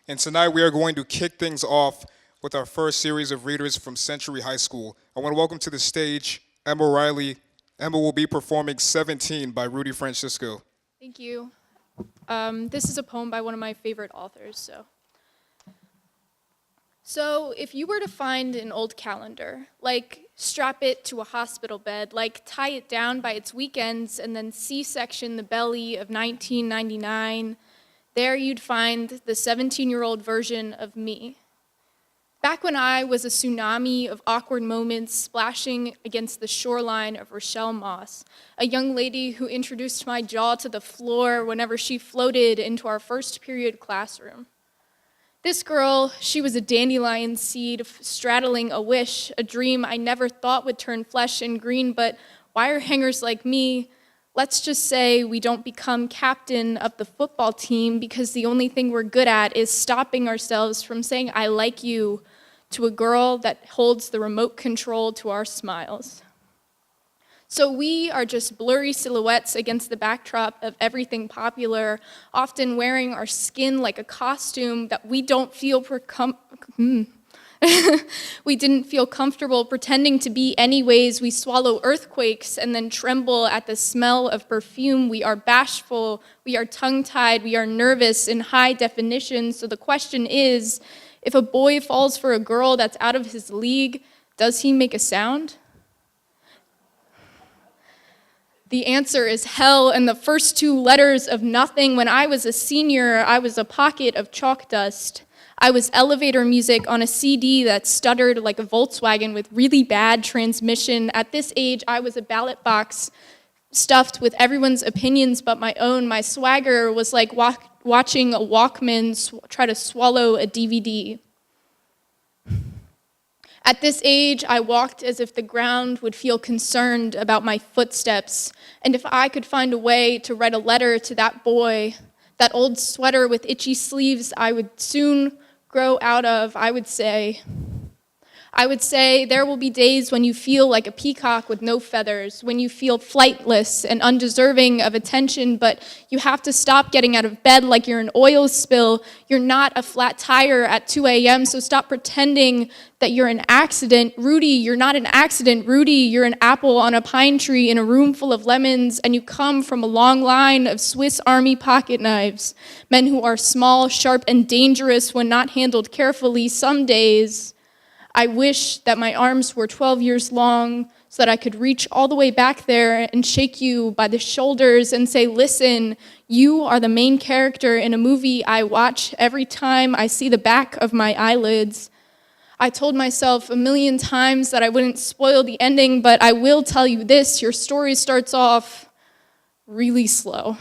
And tonight we are going to kick things off with our first series of readers from Century High School. I want to welcome to the stage Emma Riley. Emma will be performing 17 by Rudy Francisco. Thank you. This is a poem by one of my favorite authors. So if you were to find an old calendar, like strap it to a hospital bed, like tie it down by its weekends and then C-section the belly of 1999, there you'd find the 17-year-old version of me. Back when I was a tsunami of awkward moments splashing against the shoreline of Rochelle Moss, a young lady who introduced my jaw to the floor whenever she floated into our first period classroom. This girl, she was a dandelion seed straddling a wish, a dream I never thought would turn flesh and green, but wire hangers like me, let's just say we don't become captain of the football team because the only thing we're good at is stopping ourselves from saying I like you to a girl that holds the remote control to our smiles. So we are just blurry silhouettes against the backdrop of everything popular, often wearing our skin like a costume that we don't feel we didn't feel comfortable pretending to be anyways. We swallow earthquakes and then tremble at the smell of perfume. We are bashful, we are tongue-tied, we are nervous in high definition. So the question is, if a boy falls for a girl that's out of his league, does he make a sound? The answer is hell and the first two letters of nothing. When I was a senior, I was a pocket of chalk dust. I was elevator music on a CD that stuttered like a Volkswagen with really bad transmission. At this age, I was a ballot box stuffed with everyone's opinions but my own. My swagger was like watching a Walkman try to swallow a DVD. At this age, I walked as if the ground would feel concerned about my footsteps, and if I could find a way to write a letter to that boy, that old sweater with itchy sleeves I would soon grow out of, I would say, there will be days when you feel like a peacock with no feathers, when you feel flightless and undeserving of attention, but you have to stop getting out of bed like you're an oil spill. You're not a flat tire at 2 a.m., so stop pretending that you're an accident. Rudy, you're not an accident. Rudy, you're an apple on a pine tree in a room full of lemons, and you come from a long line of Swiss Army pocket knives, men who are small, sharp, and dangerous when not handled carefully. Some days, I wish that my arms were 12 years long so that I could reach all the way back there and shake you by the shoulders and say, listen, you are the main character in a movie I watch every time I see the back of my eyelids. I told myself a million times that I wouldn't spoil the ending, but I will tell you this, your story starts off really slow.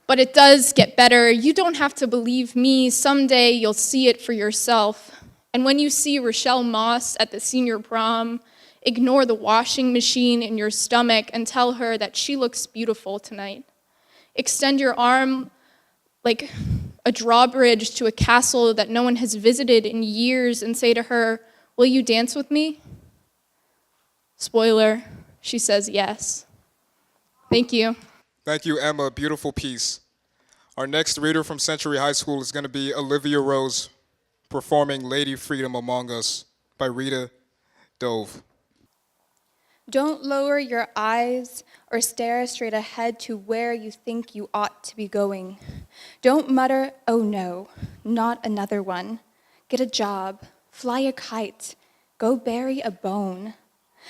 But it does get better. You don't have to believe me. Someday you'll see it for yourself. And when you see Rochelle Moss at the senior prom, ignore the washing machine in your stomach and tell her that she looks beautiful tonight. Extend your arm like a drawbridge to a castle that no one has visited in years and say to her, will you dance with me? Spoiler, she says yes. Thank you. Thank you, Emma. Beautiful piece. Our next reader from Century High School is going to be Olivia Rose, performing Lady Freedom Among Us by Rita Dove. Don't lower your eyes or stare straight ahead to where you think you ought to be going. Don't mutter, oh no, not another one. Get a job, fly a kite, go bury a bone.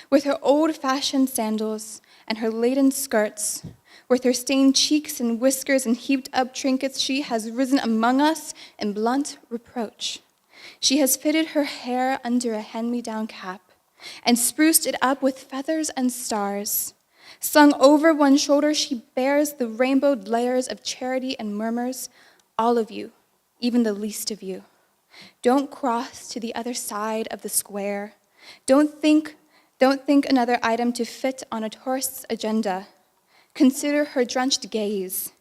With her old-fashioned sandals and her laden skirts, with her stained cheeks and whiskers and heaped-up trinkets, she has risen among us in blunt reproach. She has fitted her hair under a hand-me-down cap and spruced it up with feathers and stars. Slung over one shoulder, she bears the rainbowed layers of charity and murmurs, all of you, even the least of you. Don't cross to the other side of the square. Don't think another item to fit on a tourist's agenda. Consider her drenched gaze,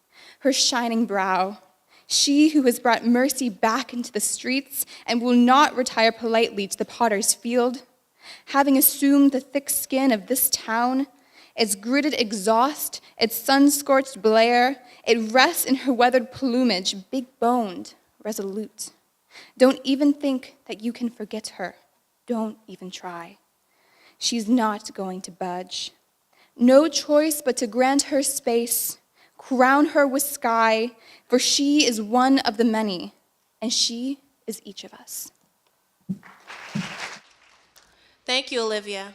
her shining brow. She who has brought mercy back into the streets and will not retire politely to the potter's field. Having assumed the thick skin of this town, its gritted exhaust, its sun-scorched blare. It rests in her weathered plumage, big-boned, resolute. Don't even think that you can forget her. Don't even try. She's not going to budge. No choice but to grant her space, crown her with sky, for she is one of the many, and she is each of us. Thank you, Olivia.